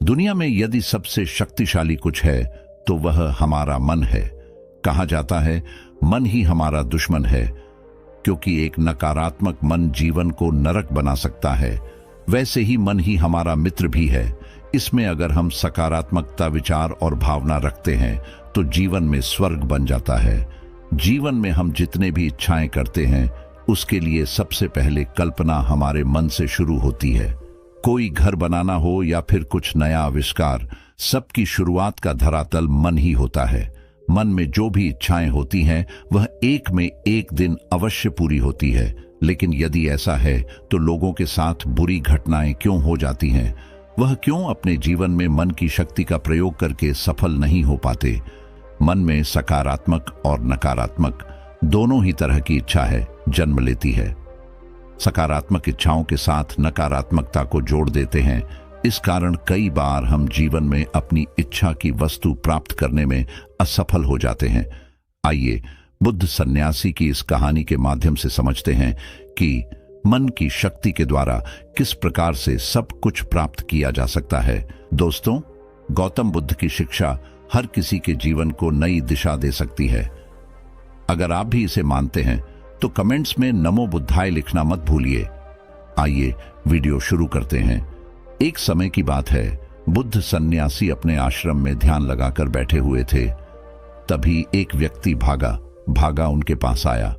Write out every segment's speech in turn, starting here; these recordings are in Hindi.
दुनिया में यदि सबसे शक्तिशाली कुछ है तो वह हमारा मन है। कहा जाता है मन ही हमारा दुश्मन है, क्योंकि एक नकारात्मक मन जीवन को नरक बना सकता है, वैसे ही मन ही हमारा मित्र भी है। इसमें अगर हम सकारात्मकता विचार और भावना रखते हैं तो जीवन में स्वर्ग बन जाता है। जीवन में हम जितने भी इच्छाएं करते हैं उसके लिए सबसे पहले कल्पना हमारे मन से शुरू होती है। कोई घर बनाना हो या फिर कुछ नया आविष्कार, सबकी शुरुआत का धरातल मन ही होता है। मन में जो भी इच्छाएं होती हैं वह एक में एक दिन अवश्य पूरी होती है, लेकिन यदि ऐसा है तो लोगों के साथ बुरी घटनाएं क्यों हो जाती हैं? वह क्यों अपने जीवन में मन की शक्ति का प्रयोग करके सफल नहीं हो पाते? मन में सकारात्मक और नकारात्मक दोनों ही तरह की इच्छा है जन्म लेती है। सकारात्मक इच्छाओं के साथ नकारात्मकता को जोड़ देते हैं। इस कारण कई बार हम जीवन में अपनी इच्छा की वस्तु प्राप्त करने में असफल हो जाते हैं। आइए बुद्ध सन्यासी की इस कहानी के माध्यम से समझते हैं कि मन की शक्ति के द्वारा किस प्रकार से सब कुछ प्राप्त किया जा सकता है। दोस्तों, गौतम बुद्ध की शिक्षा हर किसी के जीवन को नई दिशा दे सकती है। अगर आप भी इसे मानते हैं तो कमेंट्स में नमो बुद्धाय लिखना मत भूलिए। आइए वीडियो शुरू करते हैं। एक समय की बात है, बुद्ध सन्यासी अपने आश्रम में ध्यान लगाकर बैठे हुए थे। तभी एक व्यक्ति भागा उनके पास आया।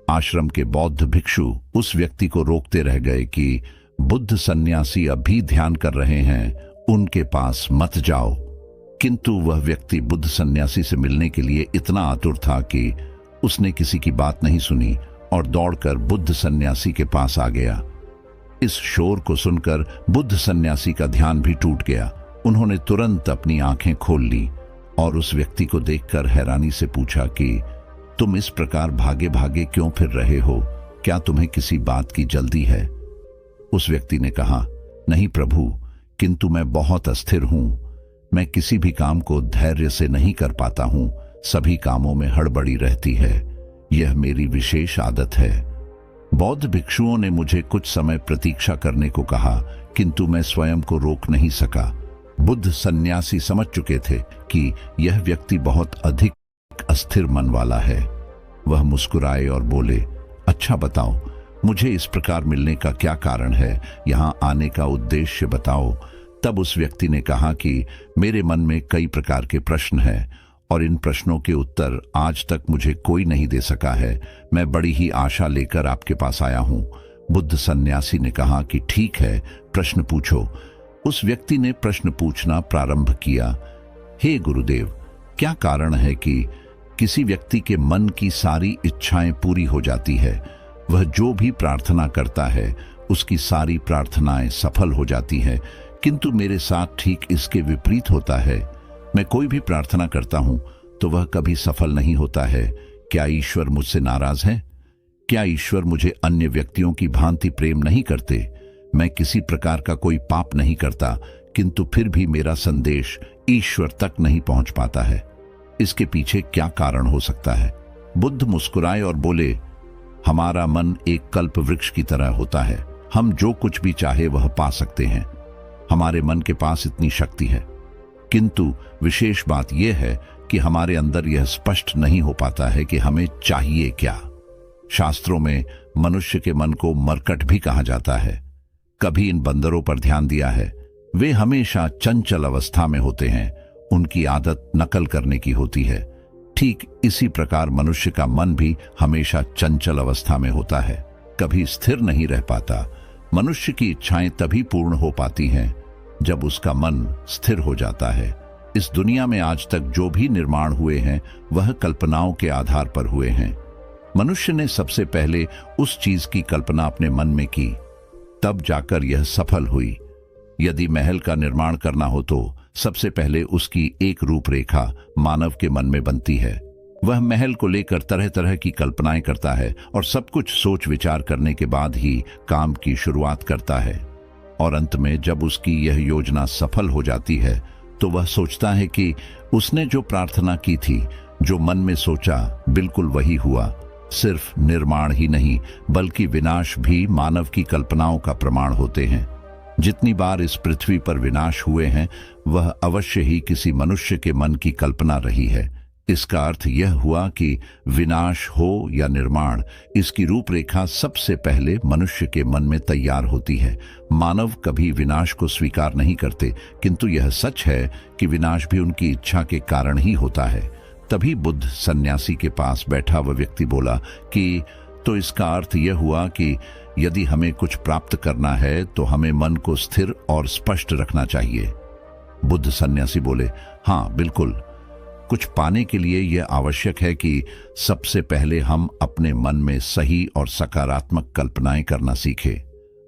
आश्रम के बौद्ध भिक्षु उस व्यक्ति को रोकते रह गए कि बुद्ध सन्यासी अभी ध्यान कर रहे हैं, उनके पास मत जाओ। किंतु वह व्यक्ति बुद्ध सन्यासी से मिलने के लिए इतना आतुर था कि उसने किसी की बात नहीं सुनी और दौड़कर बुद्ध सन्यासी के पास आ गया। इस शोर को सुनकर बुद्ध सन्यासी का ध्यान भी टूट गया। उन्होंने तुरंत अपनी आंखें खोल ली और उस व्यक्ति को देखकर हैरानी से पूछा कि तुम इस प्रकार भागे भागे क्यों फिर रहे हो? क्या तुम्हें किसी बात की जल्दी है? उस व्यक्ति ने कहा, नहीं प्रभु, किंतु मैं बहुत अस्थिर हूं। मैं किसी भी काम को धैर्य से नहीं कर पाता हूं। सभी कामों में हड़बड़ी रहती है। यह मेरी विशेष आदत है। बौद्ध भिक्षुओं ने मुझे कुछ समय प्रतीक्षा करने को कहा, किंतु मैं स्वयं को रोक नहीं सका। बुद्ध सन्यासी समझ चुके थे कि यह व्यक्ति बहुत अधिक अस्थिर मन वाला है। वह मुस्कुराए और बोले, अच्छा बताओ, मुझे इस प्रकार मिलने का क्या कारण है? यहाँ आने का उद्देश्य बताओ। तब उस व्यक्ति ने कहा कि मेरे मन में कई प्रकार के प्रश्न हैं और इन प्रश्नों के उत्तर आज तक मुझे कोई नहीं दे सका है। मैं बड़ी ही आशा लेकर आपके पास आया हूँ। बुद्ध सन्यासी ने कहा कि ठीक है, प्रश्न पूछो। उस व्यक्ति ने प्रश्न पूछना प्रारंभ किया। हे गुरुदेव, क्या कारण है कि किसी व्यक्ति के मन की सारी इच्छाएं पूरी हो जाती है? वह जो भी प्रार्थना करता है उसकी सारी प्रार्थनाएं सफल हो जाती हैं, किंतु मेरे साथ ठीक इसके विपरीत होता है। मैं कोई भी प्रार्थना करता हूं तो वह कभी सफल नहीं होता है। क्या ईश्वर मुझसे नाराज है? क्या ईश्वर मुझे अन्य व्यक्तियों की भांति प्रेम नहीं करते? मैं किसी प्रकार का कोई पाप नहीं करता, किंतु फिर भी मेरा संदेश ईश्वर तक नहीं पहुंच पाता है। इसके पीछे क्या कारण हो सकता है? बुद्ध मुस्कुराए और बोले, हमारा मन एक कल्प वृक्ष की तरह होता है। हम जो कुछ भी चाहे वह पा सकते हैं। हमारे मन के पास इतनी शक्ति है, किंतु विशेष बात यह है कि हमारे अंदर यह स्पष्ट नहीं हो पाता है कि हमें चाहिए क्या। शास्त्रों में मनुष्य के मन को मरकट भी कहा जाता है। कभी इन बंदरों पर ध्यान दिया है? वे हमेशा चंचल अवस्था में होते हैं। उनकी आदत नकल करने की होती है। ठीक इसी प्रकार मनुष्य का मन भी हमेशा चंचल अवस्था में होता है, कभी स्थिर नहीं रह पाता। मनुष्य की इच्छाएं तभी पूर्ण हो पाती हैं जब उसका मन स्थिर हो जाता है। इस दुनिया में आज तक जो भी निर्माण हुए हैं वह कल्पनाओं के आधार पर हुए हैं। मनुष्य ने सबसे पहले उस चीज की कल्पना अपने मन में की, तब जाकर यह सफल हुई। यदि महल का निर्माण करना हो तो सबसे पहले उसकी एक रूपरेखा मानव के मन में बनती है। वह महल को लेकर तरह तरह की कल्पनाएं करता है और सब कुछ सोच विचार करने के बाद ही काम की शुरुआत करता है। और अंत में जब उसकी यह योजना सफल हो जाती है तो वह सोचता है कि उसने जो प्रार्थना की थी, जो मन में सोचा, बिल्कुल वही हुआ। सिर्फ निर्माण ही नहीं बल्कि विनाश भी मानव की कल्पनाओं का प्रमाण होते हैं। जितनी बार इस पृथ्वी पर विनाश हुए हैं वह अवश्य ही किसी मनुष्य के मन की कल्पना रही है। इसका अर्थ यह हुआ कि विनाश हो या निर्माण, इसकी रूपरेखा सबसे पहले मनुष्य के मन में तैयार होती है। मानव कभी विनाश को स्वीकार नहीं करते, किंतु यह सच है कि विनाश भी उनकी इच्छा के कारण ही होता है। तभी बुद्ध सन्यासी के पास बैठा वह व्यक्ति बोला कि तो इसका अर्थ यह हुआ कि यदि हमें कुछ प्राप्त करना है तो हमें मन को स्थिर और स्पष्ट रखना चाहिए। बुद्ध सन्यासी बोले, हाँ बिल्कुल, कुछ पाने के लिए यह आवश्यक है कि सबसे पहले हम अपने मन में सही और सकारात्मक कल्पनाएं करना सीखें।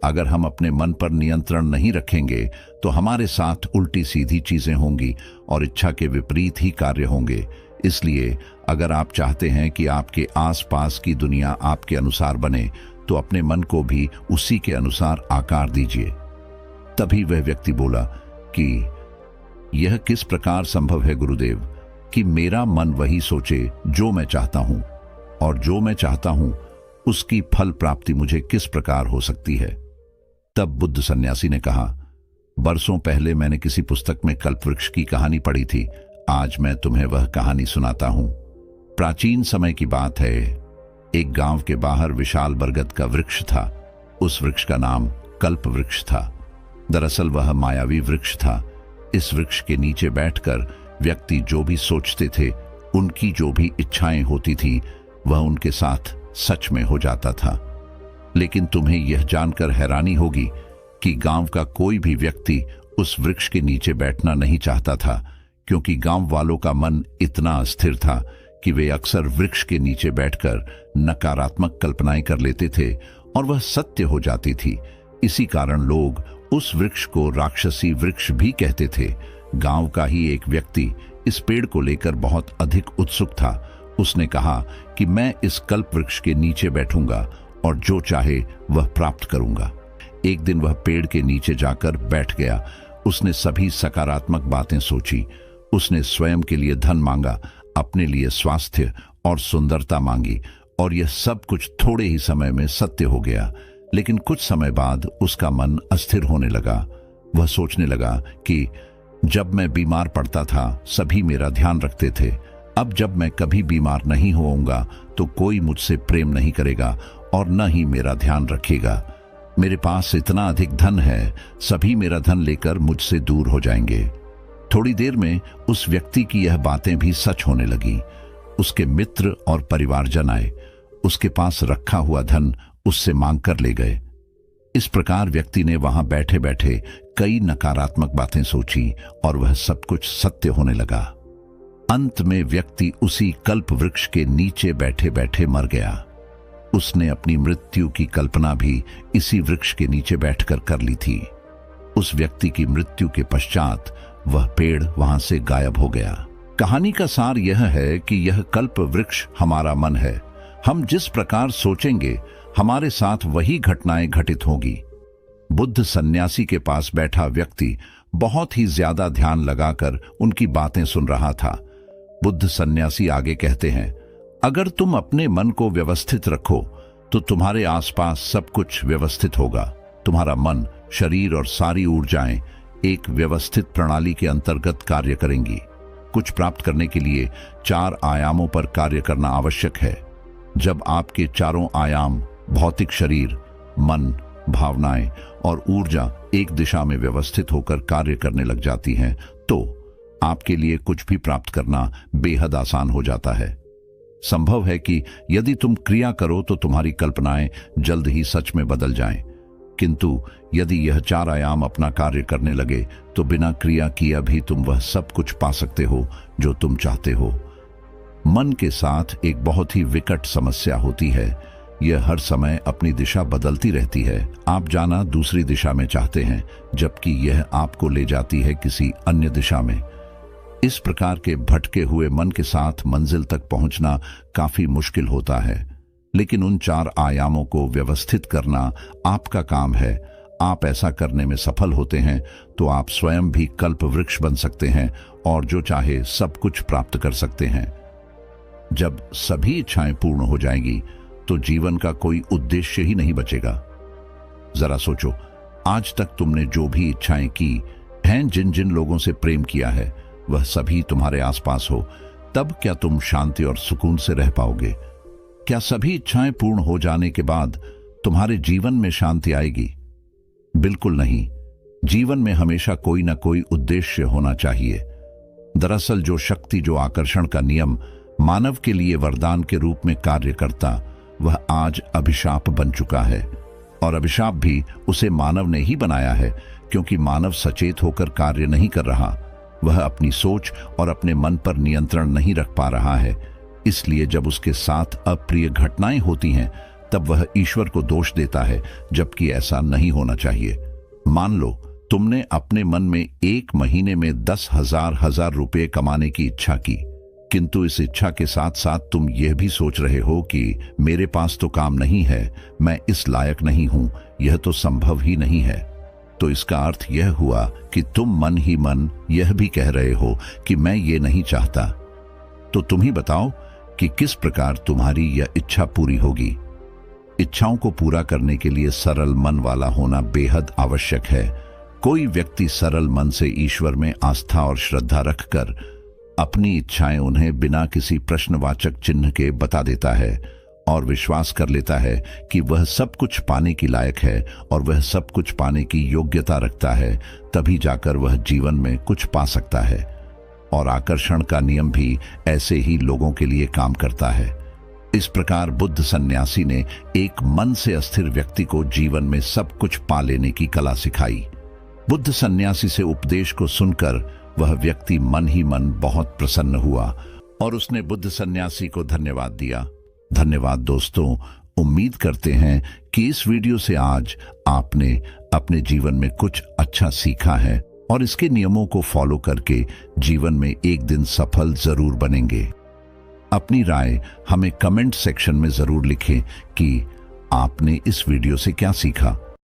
अगर हम अपने मन पर नियंत्रण नहीं रखेंगे तो हमारे साथ उल्टी सीधी चीजें होंगी और इच्छा के विपरीत ही कार्य होंगे। इसलिए अगर आप चाहते हैं कि आपके आसपास की दुनिया आपके अनुसार बने तो अपने मन को भी उसी के अनुसार आकार दीजिए। तभी वह व्यक्ति बोला कि यह किस प्रकार संभव है गुरुदेव कि मेरा मन वही सोचे जो मैं चाहता हूं, और जो मैं चाहता हूं उसकी फल प्राप्ति मुझे किस प्रकार हो सकती है। तब बुद्ध सन्यासी ने कहा, बरसों पहले मैंने किसी पुस्तक में कल्पवृक्ष की कहानी पढ़ी थी। आज मैं तुम्हें वह कहानी सुनाता हूं। प्राचीन समय की बात है। एक गांव के बाहर विशाल बरगद का वृक्ष था। उस वृक्ष का नाम कल्प वृक्ष था। दरअसल वह मायावी वृक्ष था। इस वृक्ष के नीचे बैठकर व्यक्ति जो भी सोचते थे, उनकी जो भी इच्छाएं होती थी, वह उनके साथ सच में हो जाता था। लेकिन तुम्हें यह जानकर हैरानी होगी कि गांव का कोई भी व्यक्ति उस वृक्ष के नीचे बैठना नहीं चाहता था, क्योंकि गांव वालों का मन इतना अस्थिर था कि वे अक्सर वृक्ष के नीचे बैठकर नकारात्मक कल्पनाएं कर लेते थे और वह सत्य हो जाती थी। इसी कारण लोग उस वृक्ष को राक्षसी वृक्ष भी कहते थे। गांव का ही एक व्यक्ति इस पेड़ को लेकर बहुत अधिक उत्सुक था। उसने कहा कि मैं इस कल्प वृक्ष के नीचे बैठूंगा और जो चाहे वह प्राप्त करूंगा। एक दिन वह पेड़ के नीचे जाकर बैठ गया। उसने सभी सकारात्मक बातें सोची। उसने स्वयं के लिए धन मांगा, अपने लिए स्वास्थ्य और सुंदरता मांगी, और यह सब कुछ थोड़े ही समय में सत्य हो गया। लेकिन कुछ समय बाद उसका मन अस्थिर होने लगा। वह सोचने लगा कि जब मैं बीमार पड़ता था सभी मेरा ध्यान रखते थे, अब जब मैं कभी बीमार नहीं होऊंगा तो कोई मुझसे प्रेम नहीं करेगा और न ही मेरा ध्यान रखेगा। मेरे पास इतना अधिक धन है, सभी मेरा धन लेकर मुझसे दूर हो जाएंगे। थोड़ी देर में उस व्यक्ति की यह बातें भी सच होने लगी। उसके मित्र और परिवारजन आए, उसके पास रखा हुआ धन उससे मांग कर ले गए। इस प्रकार व्यक्ति ने वहां बैठे बैठे कई नकारात्मक बातें सोची और वह सब कुछ सत्य होने लगा। अंत में व्यक्ति उसी कल्प वृक्ष के नीचे बैठे बैठे मर गया। उसने अपनी मृत्यु की कल्पना भी इसी वृक्ष के नीचे बैठकर कर ली थी। उस व्यक्ति की मृत्यु के पश्चात वह पेड़ वहां से गायब हो गया। कहानी का सार यह है कि यह कल्प वृक्ष हमारा मन है। हम जिस प्रकार सोचेंगे हमारे साथ वही घटनाएं घटित होगी। बुद्ध सन्यासी के पास बैठा व्यक्ति बहुत ही ज्यादा ध्यान लगाकर उनकी बातें सुन रहा था। बुद्ध सन्यासी आगे कहते हैं, अगर तुम अपने मन को व्यवस्थित रखो तो तुम्हारे आसपास सब कुछ व्यवस्थित होगा। तुम्हारा मन, शरीर और सारी ऊर्जाएं एक व्यवस्थित प्रणाली के अंतर्गत कार्य करेंगी। कुछ प्राप्त करने के लिए 4 आयामों पर कार्य करना आवश्यक है। जब आपके चारों आयाम भौतिक शरीर, मन, भावनाएं और ऊर्जा एक दिशा में व्यवस्थित होकर कार्य करने लग जाती हैं, तो आपके लिए कुछ भी प्राप्त करना बेहद आसान हो जाता है। संभव है कि यदि तुम क्रिया करो तो तुम्हारी कल्पनाएं जल्द ही सच में बदल जाएं, किंतु यदि यह 4 आयाम अपना कार्य करने लगे तो बिना क्रिया किए भी तुम वह सब कुछ पा सकते हो जो तुम चाहते हो। मन के साथ एक बहुत ही विकट समस्या होती है। यह हर समय अपनी दिशा बदलती रहती है। आप जाना दूसरी दिशा में चाहते हैं, जबकि यह आपको ले जाती है किसी अन्य दिशा में। इस प्रकार के भटके हुए मन के साथ मंजिल तक पहुंचना काफी मुश्किल होता है, लेकिन उन 4 आयामों को व्यवस्थित करना आपका काम है। आप ऐसा करने में सफल होते हैं तो आप स्वयं भी कल्प वृक्ष बन सकते हैं और जो चाहे सब कुछ प्राप्त कर सकते हैं। जब सभी इच्छाएं पूर्ण हो जाएंगी तो जीवन का कोई उद्देश्य ही नहीं बचेगा। जरा सोचो, आज तक तुमने जो भी इच्छाएं की हैं, जिन जिन लोगों से प्रेम किया है, वह सभी तुम्हारे आसपास हो, तब क्या तुम शांति और सुकून से रह पाओगे? क्या सभी इच्छाएं पूर्ण हो जाने के बाद तुम्हारे जीवन में शांति आएगी? बिल्कुल नहीं। जीवन में हमेशा कोई ना कोई उद्देश्य होना चाहिए। दरअसल जो शक्ति, जो आकर्षण का नियम मानव के लिए वरदान के रूप में कार्य करता, वह आज अभिशाप बन चुका है। और अभिशाप भी उसे मानव ने ही बनाया है, क्योंकि मानव सचेत होकर कार्य नहीं कर रहा। वह अपनी सोच और अपने मन पर नियंत्रण नहीं रख पा रहा है। इसलिए जब उसके साथ अप्रिय घटनाएं होती हैं, तब वह ईश्वर को दोष देता है, जबकि ऐसा नहीं होना चाहिए। मान लो तुमने अपने मन में 1 महीने में 10,000 रुपये कमाने की इच्छा की, किंतु इस इच्छा के साथ साथ तुम यह भी सोच रहे हो कि मेरे पास तो काम नहीं है, मैं इस लायक नहीं हूं, यह तो संभव ही नहीं है। तो इसका अर्थ यह हुआ कि तुम मन ही मन यह भी कह रहे हो कि मैं ये नहीं चाहता। तो तुम ही बताओ कि किस प्रकार तुम्हारी यह इच्छा पूरी होगी। इच्छाओं को पूरा करने के लिए सरल मन वाला होना बेहद आवश्यक है। कोई व्यक्ति सरल मन से ईश्वर में आस्था और श्रद्धा रखकर अपनी इच्छाएं उन्हें बिना किसी प्रश्नवाचक चिन्ह के बता देता है और विश्वास कर लेता है कि वह सब कुछ पाने की लायक है और वह सब कुछ पाने की योग्यता रखता है, तभी जाकर वह जीवन में कुछ पा सकता है। और आकर्षण का नियम भी ऐसे ही लोगों के लिए काम करता है। इस प्रकार बुद्ध सन्यासी ने एक मन से अस्थिर व्यक्ति को जीवन में सब कुछ पा लेने की कला सिखाई। बुद्ध सन्यासी से उपदेश को सुनकर वह व्यक्ति मन ही मन बहुत प्रसन्न हुआ और उसने बुद्ध सन्यासी को धन्यवाद दिया। धन्यवाद दोस्तों। उम्मीद करते हैं कि इस वीडियो से आज आपने अपने जीवन में कुछ अच्छा सीखा है और इसके नियमों को फॉलो करके जीवन में एक दिन सफल जरूर बनेंगे। अपनी राय हमें कमेंट सेक्शन में जरूर लिखें कि आपने इस वीडियो से क्या सीखा।